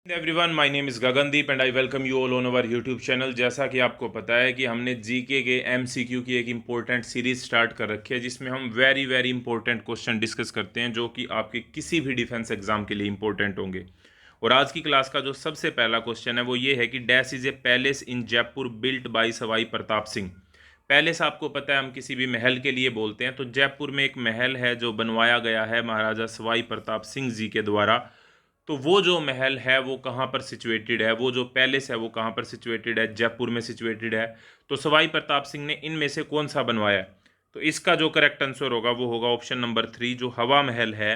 Everyone, my name is Gagandeep and I welcome you all on our YouTube channel. जैसा कि आपको पता है कि हमने जीके के एमसीक्यू की एक इम्पोर्टेंट सीरीज स्टार्ट कर रखी है जिसमें हम very very important question discuss करते हैं जो कि आपके किसी भी डिफेंस एग्जाम के लिए इंपॉर्टेंट होंगे। और आज की क्लास का जो सबसे पहला क्वेश्चन है वो ये है कि dash is a palace in Jaipur built by Sawai Pratap Singh. Palace आपको पता है हम किसी भी महल के लिए बोलते हैं, तो जयपुर में एक महल है जो बनवाया गया है महाराजा सवाई प्रताप सिंह जी के द्वारा। तो वो जो महल है वो कहाँ पर सिचुएटेड है, वो जो पैलेस है वो कहाँ पर सिचुएटेड है, जयपुर में सिचुएटेड है। तो सवाई प्रताप सिंह ने इनमें से कौन सा बनवाया है? तो इसका जो करेक्ट आंसर होगा वो होगा ऑप्शन नंबर 3, जो हवा महल है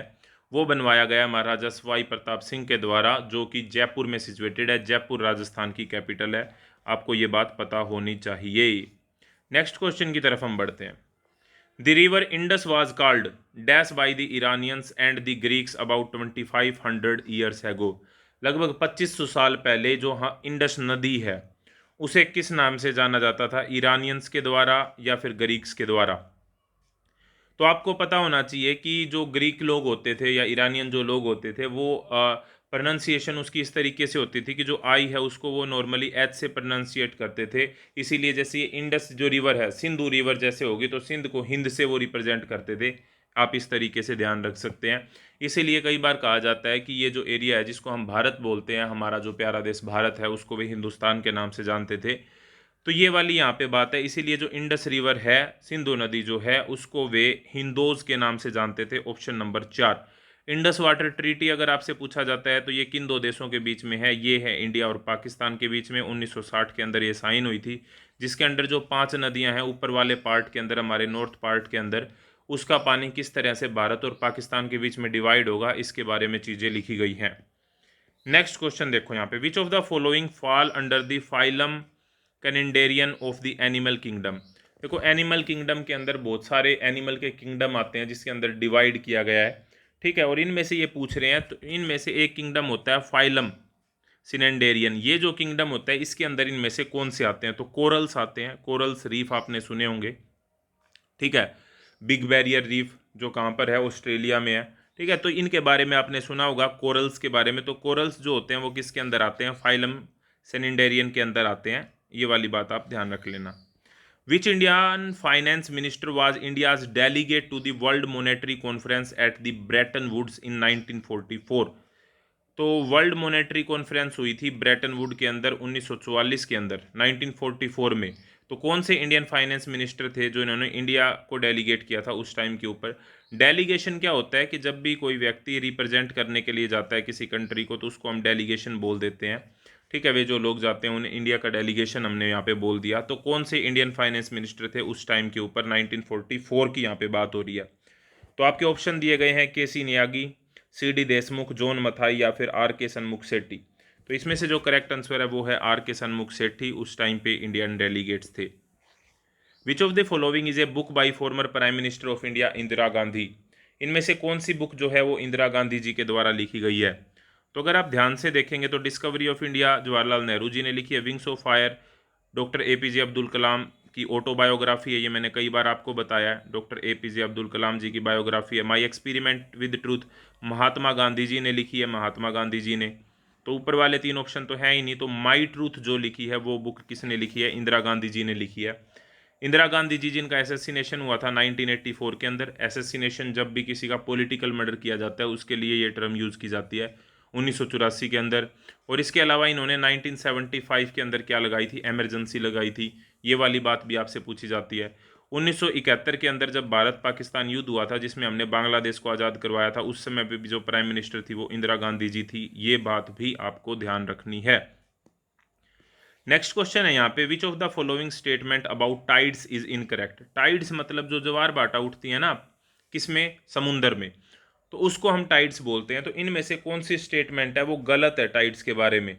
वो बनवाया गया महाराजा सवाई प्रताप सिंह के द्वारा, जो कि जयपुर में सिचुएटेड है। जयपुर राजस्थान की कैपिटल है, आपको ये बात पता होनी चाहिए। नेक्स्ट क्वेश्चन की तरफ हम बढ़ते हैं। The river Indus was called dash by the Iranians and the Greeks about 2500 years ago। लगभग 2500 साल पहले जो हाँ इंडस नदी है उसे किस नाम से जाना जाता था, ईरानियंस के द्वारा या फिर ग्रीक्स के द्वारा? तो आपको पता होना चाहिए कि जो ग्रीक लोग होते थे या ईरानियन जो लोग होते थे वो प्रोनाउंसिएशन उसकी इस तरीके से होती थी कि जो आई है उसको वो नॉर्मली एच से प्रोनाउंसिएट करते थे। इसीलिए जैसे ये इंडस जो रिवर है सिंधु रिवर जैसे होगी तो सिंध को हिंद से वो रिप्रेजेंट करते थे। आप इस तरीके से ध्यान रख सकते हैं। इसीलिए कई बार कहा जाता है कि ये जो एरिया है जिसको हम भारत बोलते हैं, हमारा जो प्यारा देश भारत है, उसको वे हिंदुस्तान के नाम से जानते थे। तो ये वाली यहाँ पे बात है। इसीलिए जो इंडस रिवर है, सिंधु नदी जो है, उसको वे हिंदोज के नाम से जानते थे। Option number 4। Indus water treaty अगर आपसे पूछा जाता है तो ये किन दो देशों के बीच में है? ये है इंडिया और पाकिस्तान के बीच में। 1960 के अंदर ये साइन हुई थी, जिसके अंदर जो 5 नदियां हैं ऊपर वाले पार्ट के अंदर, हमारे नॉर्थ पार्ट के अंदर, उसका पानी किस तरह से भारत और पाकिस्तान के बीच में डिवाइड होगा, इसके बारे में चीज़ें लिखी गई हैं। नेक्स्ट क्वेश्चन देखो यहाँ पे, which of the following fall under the phylum cnidarian of the animal kingdom. देखो एनिमल किंगडम के अंदर बहुत सारे एनिमल के किंगडम आते हैं जिसके अंदर डिवाइड किया गया है, ठीक है। और इनमें से ये पूछ रहे हैं, तो इनमें से एक किंगडम होता है फाइलम सिनेंडेरियन। ये जो किंगडम होता है इसके अंदर इनमें से कौन से आते हैं? तो कोरल्स आते हैं। कोरल्स रीफ आपने सुने होंगे, ठीक है। बिग बैरियर रीफ जो कहाँ पर है, ऑस्ट्रेलिया में है, ठीक है। तो इनके बारे में आपने सुना होगा कोरल्स के बारे में। तो कोरल्स जो होते हैं वो किसके अंदर आते हैं? फाइलम सेनिडेरियन के अंदर आते हैं। ये वाली बात आप ध्यान रख लेना। Which Indian finance minister was India's delegate to the world monetary conference at the Bretton Woods in 1944। तो वर्ल्ड मॉनेटरी कॉन्फ्रेंस हुई थी ब्रेटन वुड के अंदर 1944 के अंदर, 1944 में। तो कौन से इंडियन फाइनेंस मिनिस्टर थे जो इन्होंने इंडिया को डेलीगेट किया था उस टाइम के ऊपर? डेलीगेशन क्या होता है कि जब भी कोई व्यक्ति रिप्रेजेंट करने के लिए जाता है किसी कंट्री को तो उसको हम डेलीगेशन बोल देते हैं, ठीक है। वे जो लोग जाते हैं उन्हें इंडिया का डेलीगेशन हमने यहाँ पे बोल दिया। तो कौन से इंडियन फाइनेंस मिनिस्टर थे उस टाइम के ऊपर? 1944 की यहाँ पे बात हो रही है। तो आपके ऑप्शन दिए गए हैं K C Neogy, C D Deshmukh, John Mathai या फिर आर के सन्मुख सेट्टी। तो इसमें से जो करेक्ट आंसर है वो है आर के सन्मुख सेट्टी, उस टाइम पे इंडियन डेलीगेट्स थे। विच of the following is a book by former prime minister of India Indira Gandhi. इनमें से कौन सी बुक जो है वो इंदिरा गांधी जी के द्वारा लिखी गई है? तो अगर आप ध्यान से देखेंगे तो discovery of India Jawaharlal Nehru ji ने लिखी है। Wings of fire doctor APJ Abdul Kalam की ऑटोबायोग्राफी है, ये मैंने कई बार आपको बताया है। डॉक्टर एपीजे अब्दुल कलाम जी की बायोग्राफी है। My experiment with truth Mahatma Gandhi ji ने लिखी है, महात्मा गांधी जी ने। तो ऊपर वाले 3 ऑप्शन तो हैं ही नहीं, तो माई ट्रूथ जो लिखी है वो बुक किसने लिखी है? इंदिरा गांधी जी ने लिखी है। इंदिरा गांधी जी जिनका एसेसिनेशन हुआ था 1984 के अंदर। एसेसिनेशन जब भी किसी का पॉलिटिकल मर्डर किया जाता है उसके लिए ये टर्म यूज़ की जाती है, 1984 के अंदर। और इसके अलावा इन्होंने 1975 के अंदर क्या लगाई थी? इमरजेंसी लगाई थी। ये वाली बात भी आपसे पूछी जाती है। 1971 के अंदर जब भारत पाकिस्तान युद्ध हुआ था जिसमें हमने बांग्लादेश को आज़ाद करवाया था, उस समय पे भी जो प्राइम मिनिस्टर थी वो इंदिरा गांधी जी थी। ये बात भी आपको ध्यान रखनी है। नेक्स्ट क्वेश्चन है यहाँ पे, which of the following statement about tides is incorrect. Tides मतलब जो ज्वार भाटा उठती है ना, किसमें? समुंदर में, तो उसको हम टाइड्स बोलते हैं। तो इनमें से कौन सी स्टेटमेंट है वो गलत है टाइड्स के बारे में?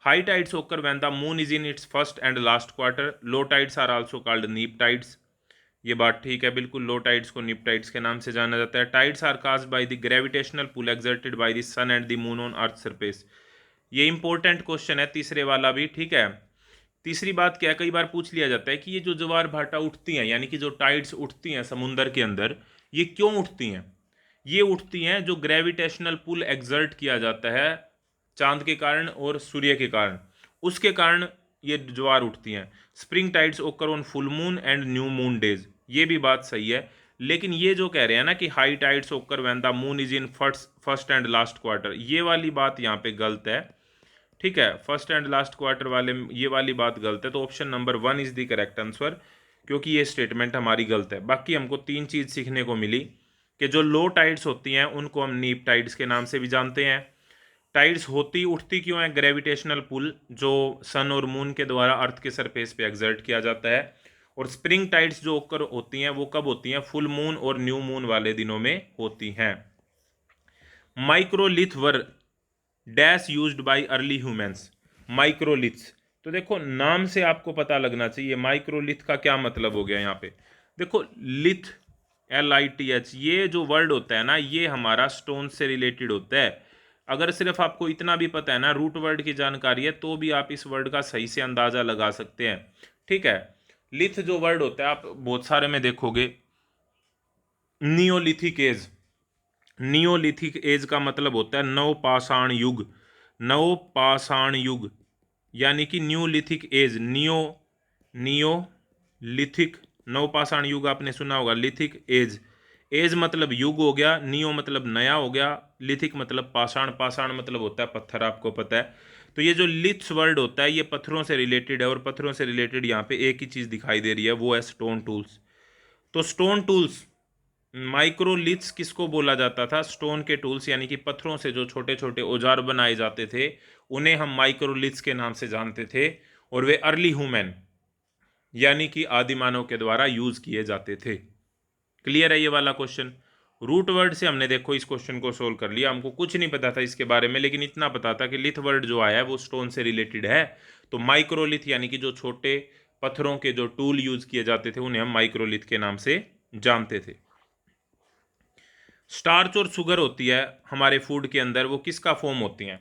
High tides occur when the moon is in its first and last quarter. Low tides are also called neap tides. ये बात ठीक है, बिल्कुल। लो टाइड्स को नीप टाइड्स के नाम से जाना जाता है। Tides are caused by the gravitational pull exerted by the sun and the moon on earth surface. ये इंपॉर्टेंट क्वेश्चन है, तीसरे वाला भी, ठीक है। तीसरी बात क्या है, कई बार पूछ लिया जाता है कि ये जो ज्वार भाटा उठती हैं यानी कि जो टाइड्स उठती हैं समुंदर के अंदर, ये क्यों उठती हैं? ये उठती हैं जो ग्रेविटेशनल पुल एक्सर्ट किया जाता है चांद के कारण और सूर्य के कारण, उसके कारण ये ज्वार उठती हैं। स्प्रिंग टाइड्स ओकर on full moon and new moon days, ये भी बात सही है। लेकिन ये जो कह रहे हैं ना कि high tides occur when the moon is in first and last quarter, ये वाली बात यहाँ पे गलत है। ठीक है, फर्स्ट एंड लास्ट क्वार्टर वाले ये वाली बात गलत है, तो option number 1 is the correct answer, क्योंकि ये स्टेटमेंट हमारी गलत है। बाकी हमको 3 चीज सीखने को मिली कि जो लो टाइड्स होती हैं उनको हम नीप टाइड्स के नाम से भी जानते हैं। टाइड्स होती उठती क्यों है? ग्रेविटेशनल पुल जो सन और मून के द्वारा अर्थ के सरफेस पे एक्सर्ट किया जाता है। और स्प्रिंग टाइड्स जो ओकर होती हैं वो कब होती हैं? फुल मून और न्यू मून वाले दिनों में होती हैं। Microlith were dash used by early humans. Microliths, तो देखो नाम से आपको पता लगना चाहिए माइक्रोलिथ का क्या मतलब हो गया। यहाँ पे देखो लिथ, LITH, ये जो वर्ड होता है ना ये हमारा स्टोन से रिलेटेड होता है। अगर सिर्फ आपको इतना भी पता है ना, रूट वर्ड की जानकारी है, तो भी आप इस वर्ड का सही से अंदाजा लगा सकते हैं। ठीक है, लिथ जो वर्ड होता है आप बहुत सारे में देखोगे, नियोलिथिक एज। नियोलिथिक एज का मतलब होता है नवपाषाण युग। नवपाषाण युग यानी कि न्यूलिथिक एज। नियोलिथिक, नवपाषाण युग आपने सुना होगा, लिथिक एज। एज मतलब युग हो गया, नियो मतलब नया हो गया, लिथिक मतलब पाषाण। पाषाण मतलब होता है पत्थर, आपको पता है। तो ये जो लिथ्स वर्ड होता है ये पत्थरों से रिलेटेड है, और पत्थरों से रिलेटेड यहाँ पे एक ही चीज दिखाई दे रही है, वो है स्टोन टूल्स। तो स्टोन टूल्स, माइक्रोलिथ्स किसको बोला जाता था? स्टोन के टूल्स यानी कि पत्थरों से जो छोटे छोटे औजार बनाए जाते थे उन्हें हम माइक्रोलिथ्स के नाम से जानते थे। और वे अर्ली ह्यूमन यानी कि आदि मानव के द्वारा यूज किए जाते थे। क्लियर है ये वाला क्वेश्चन? रूट वर्ड से हमने देखो इस क्वेश्चन को सोल्व कर लिया। हमको कुछ नहीं पता था इसके बारे में, लेकिन इतना पता था कि लिथ वर्ड जो आया है वो स्टोन से रिलेटेड है। तो माइक्रोलिथ यानी कि जो छोटे पत्थरों के जो टूल यूज किए जाते थे उन्हें हम माइक्रोलिथ के नाम से जानते थे। स्टार्च और शुगर होती है हमारे फूड के अंदर, वो किसका फॉर्म होती हैं?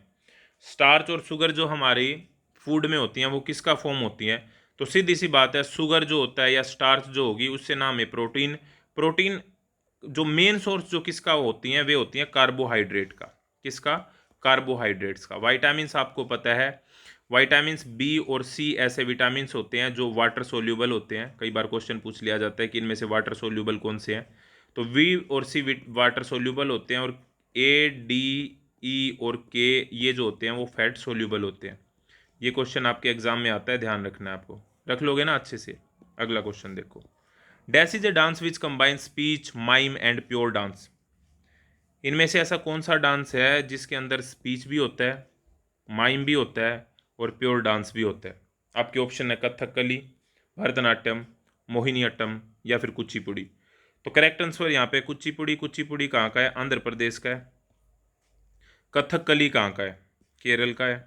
स्टार्च और शुगर जो हमारी फूड में होती हैं वो किसका फॉर्म होती हैं? तो सीधी सी बात है, शुगर जो होता है या स्टार्च जो होगी उससे नाम है प्रोटीन। प्रोटीन जो मेन सोर्स जो किसका होती हैं वे होती हैं कार्बोहाइड्रेट का। किसका? कार्बोहाइड्रेट्स का। विटामिन्स आपको पता है, विटामिन्स बी और सी ऐसे विटामिन्स होते हैं जो वाटर सोल्यूबल होते हैं। कई बार क्वेश्चन पूछ लिया जाता है कि इनमें से वाटर सोल्यूबल कौन से हैं, तो वी और सी वाटर सोल्यूबल होते हैं, और ए, डी, ई और के ये जो होते हैं वो फैट सोल्यूबल होते हैं। ये क्वेश्चन आपके एग्जाम में आता है, ध्यान रखना है आपको। रख लोगे ना अच्छे से? अगला क्वेश्चन देखो, dash is a dance which combine speech, mime and pure dance. इनमें से ऐसा कौन सा डांस है जिसके अंदर स्पीच भी होता है, माइम भी होता है और प्योर डांस भी होता है? आपके ऑप्शन है कथकली, भरतनाट्यम, मोहिनीअट्टम या फिर कुचिपुड़ी। तो करेक्ट आंसर यहाँ पे कुचिपुड़ी। कुचिपुड़ी कहाँ का है? आंध्र प्रदेश का है। कथकली कहाँ का है? केरल का है।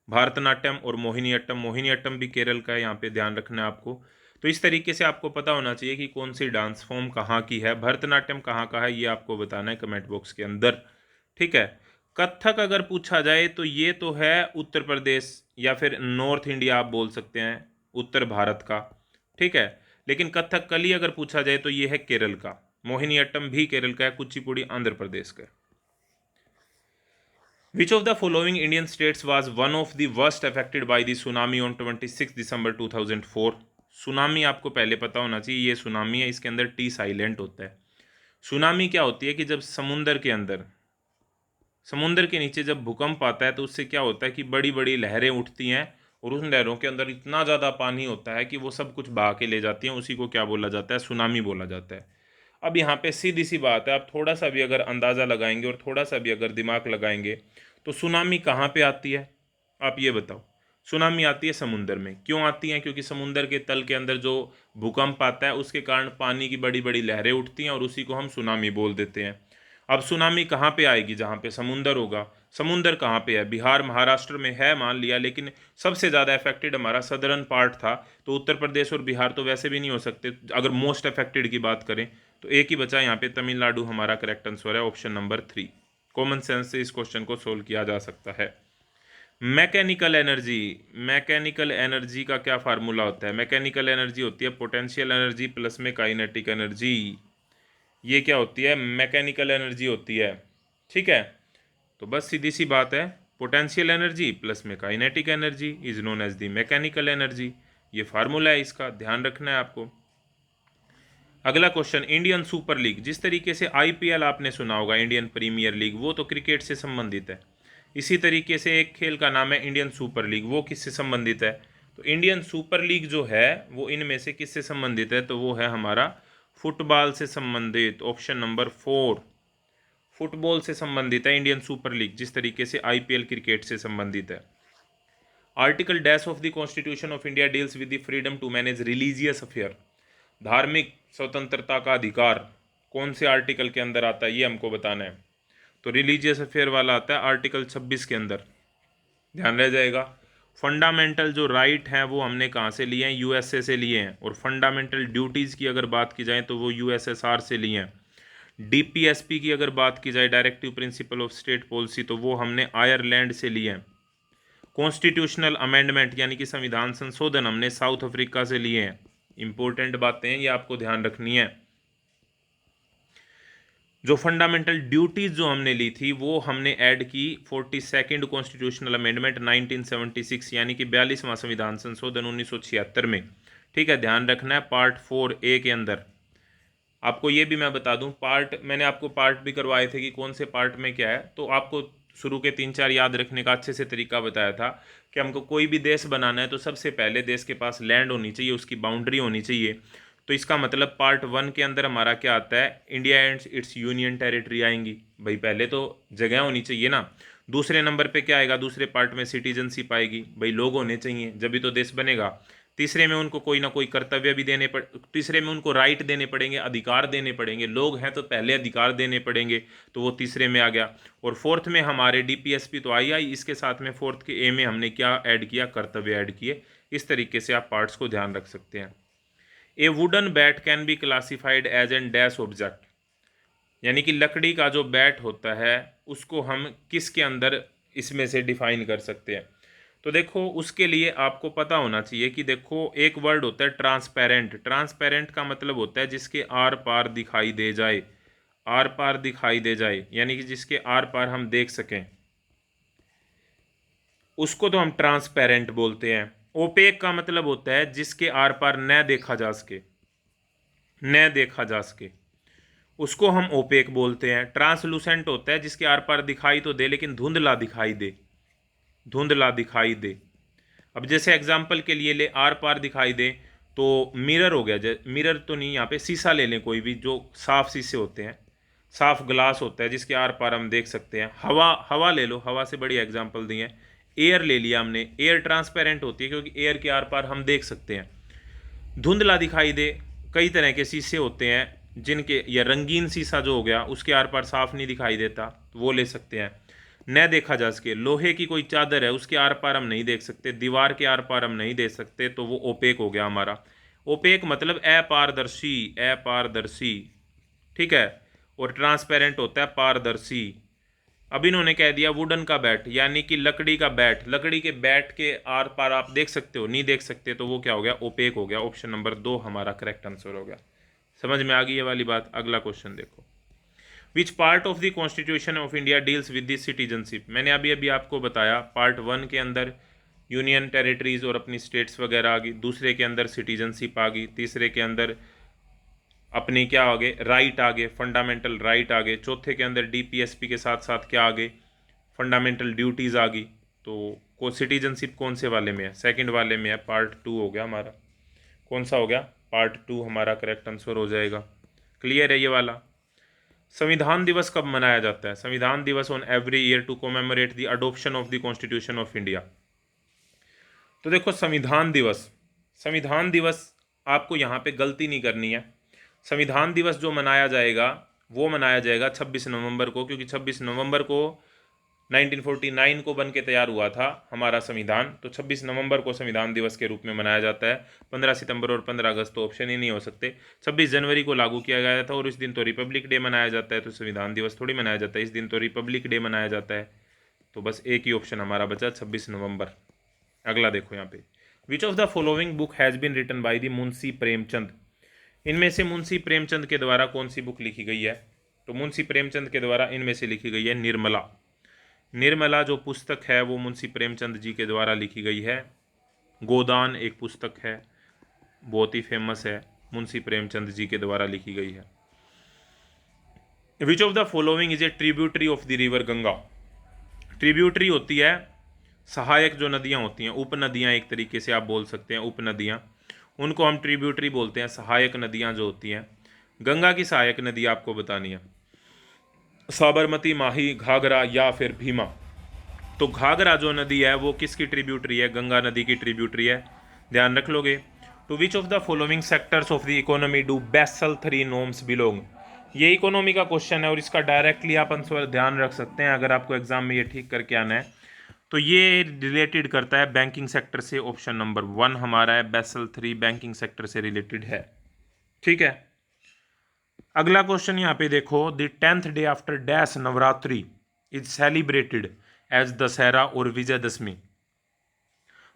भारतनाट्यम और मोहिनीअट्टम, मोहिनीअट्टम भी केरल का है, यहाँ पे ध्यान रखना है आपको। तो इस तरीके से आपको पता होना चाहिए कि कौन सी डांस फॉर्म कहाँ की है, भरतनाट्यम कहाँ का है, ये आपको बताना है कमेंट बॉक्स के अंदर। ठीक है, कथक अगर पूछा जाए तो ये तो है उत्तर प्रदेश या फिर नॉर्थ इंडिया आप बोल सकते हैं, उत्तर भारत का। ठीक है, लेकिन कथकली अगर पूछा जाए तो ये है केरल का। मोहिनीअट्टम भी केरल का है, कुचिपुड़ी आंध्र प्रदेश का है। Which of the following Indian states was one of the worst affected by the tsunami on 26 December 2004? Tsunami आपको पहले पता होना चाहिए, ये सुनामी है, इसके अंदर टी साइलेंट होता है। सुनामी क्या होती है कि जब समुंदर के अंदर, समुंदर के नीचे जब भूकंप आता है तो उससे क्या होता है कि बड़ी बड़ी लहरें उठती हैं, और उन लहरों के अंदर इतना ज़्यादा पानी होता है कि वो सब कुछ बहा के ले जाती हैं। उसी को क्या बोला जाता है? सुनामी बोला जाता है। अब यहाँ पे सीधी सी बात है, आप थोड़ा सा भी अगर अंदाज़ा लगाएंगे और थोड़ा सा भी अगर दिमाग लगाएंगे तो सुनामी कहाँ पे आती है? आप ये बताओ। सुनामी आती है समुंदर में। क्यों आती है? क्योंकि समुंदर के तल के अंदर जो भूकंप आता है उसके कारण पानी की बड़ी बड़ी लहरें उठती हैं, और उसी को हम सुनामी बोल देते हैं। अब सुनामी कहाँ पे आएगी? जहाँ पे समुंदर होगा। समुंदर कहाँ पे है? बिहार महाराष्ट्र में है मान लिया, लेकिन सबसे ज़्यादा अफेक्टेड हमारा सदर्न पार्ट था, तो उत्तर प्रदेश और बिहार तो वैसे भी नहीं हो सकते। अगर मोस्ट अफेक्टेड की बात करें तो एक ही बचा यहाँ पे, तमिलनाडु हमारा करेक्ट आंसर है, ऑप्शन नंबर 3। कॉमन सेंस से इस क्वेश्चन को सोल्व किया जा सकता है। मैकेनिकल एनर्जी, मैकेनिकल एनर्जी का क्या फार्मूला होता है? मैकेनिकल एनर्जी होती है पोटेंशियल एनर्जी प्लस में काइनेटिक एनर्जी। ये क्या होती है? मैकेनिकल एनर्जी होती है। ठीक है, तो बस सीधी सी बात है, पोटेंशियल एनर्जी प्लस में kinetic energy is known as the mechanical energy. ये फार्मूला है, इसका ध्यान रखना है आपको। अगला क्वेश्चन, इंडियन सुपर लीग, जिस तरीके से आईपीएल आपने सुना होगा इंडियन प्रीमियर लीग, वो तो क्रिकेट से संबंधित है। इसी तरीके से एक खेल का नाम है इंडियन सुपर लीग, वो किससे संबंधित है? तो इंडियन सुपर लीग जो है वो इनमें से किससे संबंधित है? तो वो है हमारा फुटबॉल से संबंधित। ऑप्शन नंबर 4 फुटबॉल से संबंधित है इंडियन सुपर लीग, जिस तरीके से आईपीएल क्रिकेट से संबंधित है। Article dash of the constitution of India deals with the freedom to manage religious affair. धार्मिक स्वतंत्रता का अधिकार कौन से आर्टिकल के अंदर आता है, ये हमको बताना है। तो रिलीजियस अफेयर वाला आता है आर्टिकल 26 के अंदर, ध्यान रह जाएगा। फंडामेंटल जो राइट हैं वो हमने कहाँ से लिए हैं? यूएसए से लिए हैं। और फंडामेंटल ड्यूटीज़ की अगर बात की जाए तो वो यूएसएसआर से लिए हैं। डीपीएसपी की अगर बात की जाए, directive principle of state policy, तो वो हमने आयरलैंड से लिए हैं। कॉन्स्टिट्यूशनल अमेंडमेंट यानी कि संविधान संशोधन हमने साउथ अफ्रीका से लिए हैं। इंपॉर्टेंट बातें हैं, ये आपको ध्यान रखनी है। जो फंडामेंटल ड्यूटीज जो हमने ली थी वो हमने ऐड की 42nd कॉन्स्टिट्यूशनल अमेंडमेंट 1976 यानी कि 42वां संविधान संशोधन 1976 में। ठीक है, ध्यान रखना है। पार्ट 4A के अंदर आपको ये भी मैं बता दूं, मैंने आपको पार्ट भी करवाए थे कि कौन से पार्ट में क्या है, तो आपको शुरू के 3-4 याद रखने का अच्छे से तरीका बताया था कि हमको कोई भी देश बनाना है तो सबसे पहले देश के पास लैंड होनी चाहिए, उसकी बाउंड्री होनी चाहिए। तो इसका मतलब पार्ट 1 के अंदर हमारा क्या आता है? India and it's union territory आएंगी। भाई पहले तो जगह होनी चाहिए ना। दूसरे नंबर पे क्या आएगा? दूसरे पार्ट में सिटीजनशिप आएगी, भाई लोग होने चाहिए जब भी तो देश बनेगा। तीसरे में उनको कोई ना कोई कर्तव्य भी तीसरे में उनको राइट देने पड़ेंगे, अधिकार देने पड़ेंगे। लोग हैं तो पहले अधिकार देने पड़ेंगे, तो वो तीसरे में आ गया। और फोर्थ में हमारे डीपीएसपी तो आई, इसके साथ में फोर्थ के ए में हमने क्या ऐड किया? कर्तव्य ऐड किए। इस तरीके से आप पार्ट्स को ध्यान रख सकते हैं। A wooden bat can be classified as an dash object, यानी कि लकड़ी का जो बैट होता है उसको हम किसके अंदर इसमें से डिफाइन कर सकते हैं? तो देखो उसके लिए आपको पता होना चाहिए कि देखो एक वर्ड होता है ट्रांसपेरेंट। ट्रांसपेरेंट का मतलब होता है जिसके आर पार दिखाई दे जाए, आर पार दिखाई दे जाए, यानी कि जिसके आर पार हम देख सकें, उसको तो हम ट्रांसपेरेंट बोलते हैं। ओपेक का मतलब होता है जिसके आर पार न देखा जा सके, न देखा जा सके, उसको हम ओपेक बोलते हैं। ट्रांसलूसेंट होता है जिसके आर पार दिखाई तो दे लेकिन धुंधला दिखाई दे, धुंधला दिखाई दे। अब जैसे एग्जाम्पल के लिए ले, आर पार दिखाई दे तो मिरर हो गया। मिरर तो नहीं, यहाँ पे शीशा ले लें, कोई भी जो साफ शीशे होते हैं, साफ ग्लास होता है जिसके आर पार हम देख सकते हैं। हवा, हवा ले लो, हवा से बड़ी एग्जाम्पल दी है। एयर ले लिया हमने, एयर ट्रांसपेरेंट होती है क्योंकि एयर के आर पार हम देख सकते हैं। धुंधला दिखाई दे, कई तरह के शीशे होते हैं जिनके, या रंगीन शीशा जो हो गया उसके आर पार साफ नहीं दिखाई देता, तो वो ले सकते हैं। न देखा जा सके, लोहे की कोई चादर है उसके आर पार हम नहीं देख सकते, दीवार के आर पार हम नहीं देख सकते, तो वो ओपेक हो गया हमारा। ओपेक मतलब अपारदर्शी, अपारदर्शी, ठीक है। और ट्रांसपेरेंट होता है पारदर्शी। अब इन्होंने कह दिया वुडन का बैट, यानी कि लकड़ी का बैट, लकड़ी के बैट के आर पार आप देख सकते हो, नहीं देख सकते, तो वो क्या हो गया? ओपेक हो गया। ऑप्शन नंबर 2 हमारा करेक्ट आंसर हो गया। समझ में आ गई ये वाली बात? अगला क्वेश्चन देखो, which part of the constitution of India deals with the citizenship. मैंने अभी अभी आपको बताया पार्ट 1 के अंदर यूनियन टेरिटरीज और अपनी स्टेट्स वगैरह आ गई, दूसरे के अंदर सिटीजनशिप आ गई, तीसरे के अंदर अपनी क्या आ गए? राइट आ गए, फंडामेंटल राइट आ गए, चौथे के अंदर डीपीएसपी के साथ साथ क्या आ गए? फंडामेंटल ड्यूटीज़ आ गई। तो सिटीजनशिप कौन से वाले में है? सेकंड वाले में है, पार्ट 2 हो गया हमारा। कौन सा हो गया? पार्ट 2 हमारा करेक्ट आंसर हो जाएगा। क्लियर है ये वाला? संविधान दिवस कब मनाया जाता है? संविधान दिवस on every year to commemorate the adoption of the constitution of India. तो देखो संविधान दिवस, संविधान दिवस आपको यहाँ पे गलती नहीं करनी है। संविधान दिवस जो मनाया जाएगा वो मनाया जाएगा 26 नवंबर को, क्योंकि 26 नवंबर को 1949 को बन के तैयार हुआ था हमारा संविधान, तो 26 नवंबर को संविधान दिवस के रूप में मनाया जाता है। 15 सितंबर और 15 अगस्त तो ऑप्शन ही नहीं हो सकते। 26 जनवरी को लागू किया गया था और इस दिन तो रिपब्लिक डे मनाया जाता है, तो संविधान दिवस थोड़ी मनाया जाता है, इस दिन तो रिपब्लिक डे मनाया जाता है। तो बस एक ही ऑप्शन हमारा बचा, 26 नवंबर। अगला देखो यहाँ पे, which of the following book has been written by the Munshi Premchand. इनमें से मुंशी प्रेमचंद के द्वारा कौन सी बुक लिखी गई है? तो मुंशी प्रेमचंद के द्वारा इनमें से लिखी गई है निर्मला। निर्मला जो पुस्तक है वो मुंशी प्रेमचंद जी के द्वारा लिखी गई है। गोदान एक पुस्तक है, बहुत ही फेमस है, मुंशी प्रेमचंद जी के द्वारा लिखी गई है। विच of the following is a tributary of the river Ganga. Tributary होती है सहायक जो नदियाँ होती हैं, उपनदियाँ एक तरीके से आप बोल सकते हैं, उपनदियाँ, उनको हम ट्रिब्यूटरी बोलते हैं। सहायक नदियाँ जो होती हैं, गंगा की सहायक नदी आपको बतानी है, साबरमती, माही, घाघरा या फिर भीमा। तो घाघरा जो नदी है वो किसकी ट्रिब्यूटरी है? गंगा नदी की ट्रिब्यूटरी है, ध्यान रख लोगे। To which of the following sectors of the economy do Basel 3 norms belong. ये इकोनॉमी का क्वेश्चन है और इसका डायरेक्टली आप आंसर ध्यान रख सकते हैं अगर आपको एग्जाम में ये ठीक करके आना है। तो ये रिलेटेड करता है बैंकिंग सेक्टर से। ऑप्शन नंबर 1 हमारा है, बेसल 3 बैंकिंग सेक्टर से रिलेटेड है। ठीक है, अगला क्वेश्चन यहाँ पे देखो, the 10th day after dash Navratri is celebrated as Dussehra और Vijayadashami.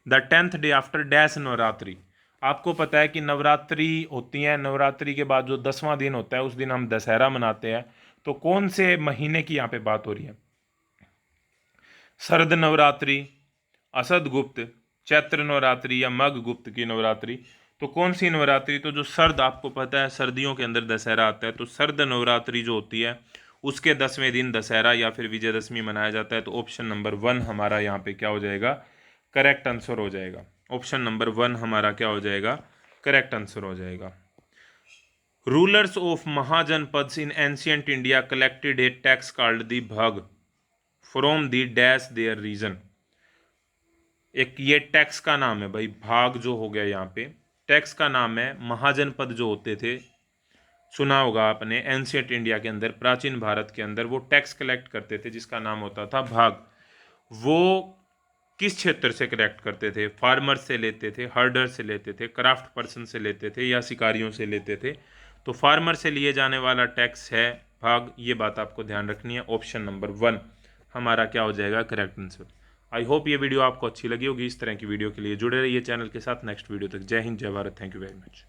The 10th day after dash Navratri, आपको पता है कि नवरात्रि होती है, नवरात्रि के बाद जो 10वां दिन होता है उस दिन हम दशहरा मनाते हैं। तो कौन से महीने की यहाँ पे बात हो रही है? शरद नवरात्रि, असद गुप्त, चैत्र नवरात्रि या मग गुप्त की नवरात्रि। तो कौन सी नवरात्रि? तो जो सर्द, आपको पता है सर्दियों के अंदर दशहरा आता है, तो सर्द नवरात्रि जो होती है उसके 10वें दिन दशहरा या फिर विजयदशमी मनाया जाता है। तो ऑप्शन नंबर 1 हमारा यहाँ पे क्या हो जाएगा? करेक्ट आंसर हो जाएगा। ऑप्शन नंबर 1 हमारा क्या हो जाएगा? करेक्ट आंसर हो जाएगा। Rulers of Mahajanapadas in ancient India collected a tax called the bhag from the dash their region. एक ये टैक्स का नाम है भाई, भाग जो हो गया यहाँ पे, टैक्स का नाम है। महाजनपद जो होते थे, सुना होगा आपने, एंशियंट इंडिया के अंदर, प्राचीन भारत के अंदर वो टैक्स कलेक्ट करते थे जिसका नाम होता था भाग। वो किस क्षेत्र से कलेक्ट करते थे? फार्मर से लेते थे, हर्डर से लेते थे, क्राफ्ट पर्सन से लेते थे या शिकारियों से लेते थे? तो फार्मर से लिए जाने वाला टैक्स है भाग, ये बात आपको ध्यान रखनी है। ऑप्शन नंबर 1 हमारा क्या हो जाएगा? Correct answer. आई होप ये वीडियो आपको अच्छी लगी होगी। इस तरह की वीडियो के लिए जुड़े रहिए चैनल के साथ। नेक्स्ट वीडियो तक जय हिंद, जय Bharat, thank you very much.